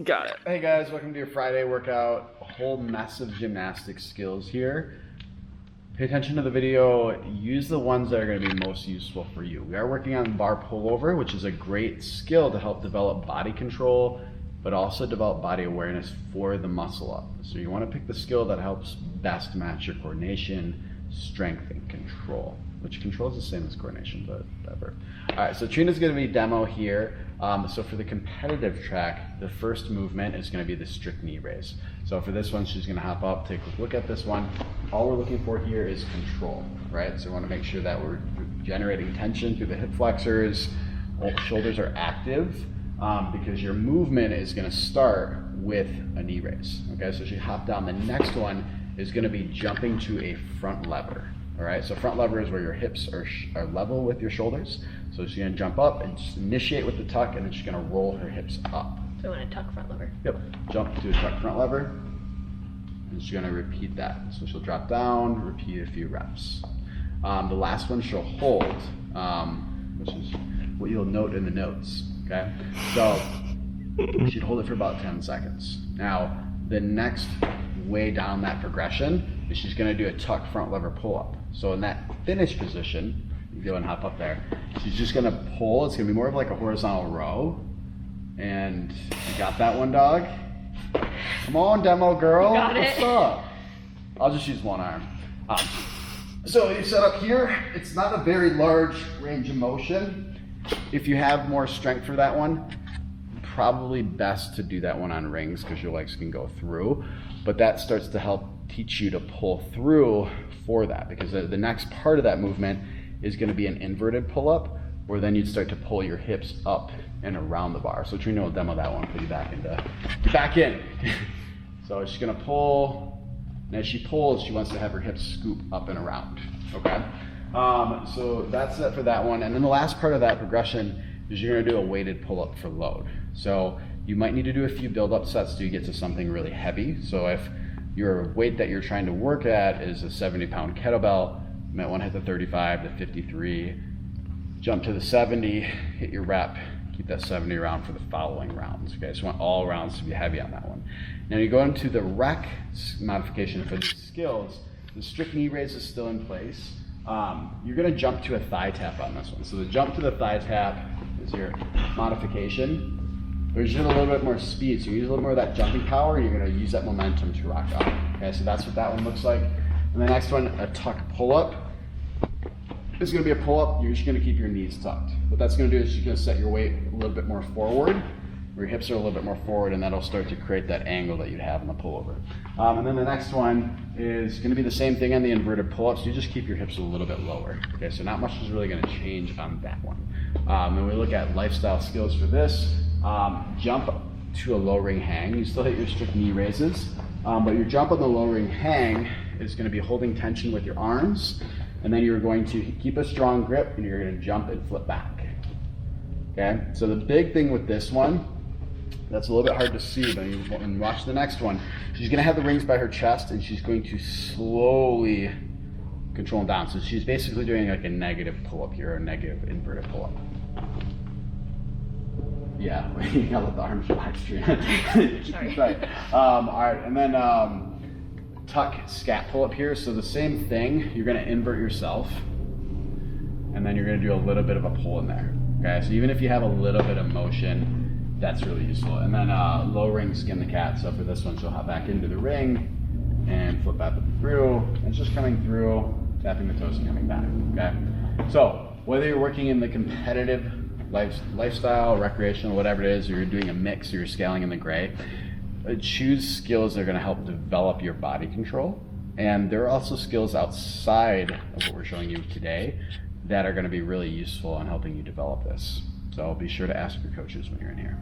Got it. Hey guys, welcome to your Friday workout. A whole mess of gymnastics skills here. Pay attention to the video. Use the ones that are going to be most useful for you. We are working on bar pullover, which is a great skill to help develop body control, but also develop body awareness for the muscle up. So you want to pick the skill that helps best match your coordination, strength, and control. Which control is the same as coordination, but whatever. All right, so Trina's going to be demo here. So for the competitive track, the first movement is going to be the strict knee raise. So for this one, she's going to hop up, take a look at this one. All we're looking for here is control, right? So we want to make sure that we're generating tension through the hip flexors, both shoulders are active, because your movement is going to start with a knee raise. Okay, so she hopped down. The next one is going to be jumping to a front lever. All right, so front lever is where your hips are level with your shoulders. So she's gonna jump up and just initiate with the tuck, and then she's gonna roll her hips up. So we want to tuck front lever. Yep, jump to a tuck front lever, and she's gonna repeat that. So she'll drop down, repeat a few reps. The last one she'll hold, which is what you'll note in the notes, okay? So she'd hold it for about 10 seconds. Now, the next way down that progression is she's gonna do a tuck front lever pull up. So in that finish position, you go and hop up there, she's just gonna pull. It's gonna be more of like a horizontal row. And you got that one, dog? Come on, demo girl. Got it. What's up? I'll just use one arm. So you set up here, it's not a very large range of motion. If you have more strength for that one, probably best to do that one on rings because your legs can go through. But that starts to help teach you to pull through for that, because the next part of that movement is going to be an inverted pull-up, where then you'd start to pull your hips up and around the bar. So Trina will demo that one, put you back in. So she's going to pull, and as she pulls, she wants to have her hips scoop up and around, okay? So that's it for that one. And then the last part of that progression is you're going to do a weighted pull-up for load. So you might need to do a few build-up sets to get to something really heavy. So if your weight that you're trying to work at is a 70-pound kettlebell, you might want to hit the 35, the 53, jump to the 70, hit your rep, keep that 70 around for the following rounds. Okay, so you want all rounds to be heavy on that one. Now you go into the rec modification for these skills. The strict knee raise is still in place. You're going to jump to a thigh tap on this one. So the jump to the thigh tap is your modification. There's just a little bit more speed, so you use a little more of that jumping power, and you're going to use that momentum to rock up. Okay, so that's what that one looks like. And the next one, a tuck pull-up. This is going to be a pull-up. You're just going to keep your knees tucked. What that's going to do is you're going to set your weight a little bit more forward, where your hips are a little bit more forward, and that'll start to create that angle that you'd have in the pullover. And then the next one is going to be the same thing on the inverted pull-ups. You just keep your hips a little bit lower. Okay, so not much is really going to change on that one. Then we look at lifestyle skills for this. Jump to a low ring hang. You still hit your strict knee raises, but your jump on the low ring hang is going to be holding tension with your arms, and then you're going to keep a strong grip, and you're going to jump and flip back. Okay, so the big thing with this one, that's a little bit hard to see, but when you watch the next one, she's going to have the rings by her chest, and she's going to slowly control them down. So she's basically doing like a negative pull-up here, or a negative inverted pull-up. Yeah, you gotta let the arms relax. Sorry. Right. All right, and then tuck scap pull up here. So the same thing. You're gonna invert yourself, and then you're gonna do a little bit of a pull in there. Okay, so even if you have a little bit of motion, that's really useful. And then low ring skin the cat. So for this one, she'll hop back into the ring and flip back through. And it's just coming through, tapping the toes and coming back. Okay. So whether you're working in the competitive lifestyle, recreational, whatever it is, or you're doing a mix, or you're scaling in the gray, choose skills that are going to help develop your body control. And there are also skills outside of what we're showing you today that are going to be really useful in helping you develop this. So be sure to ask your coaches when you're in here.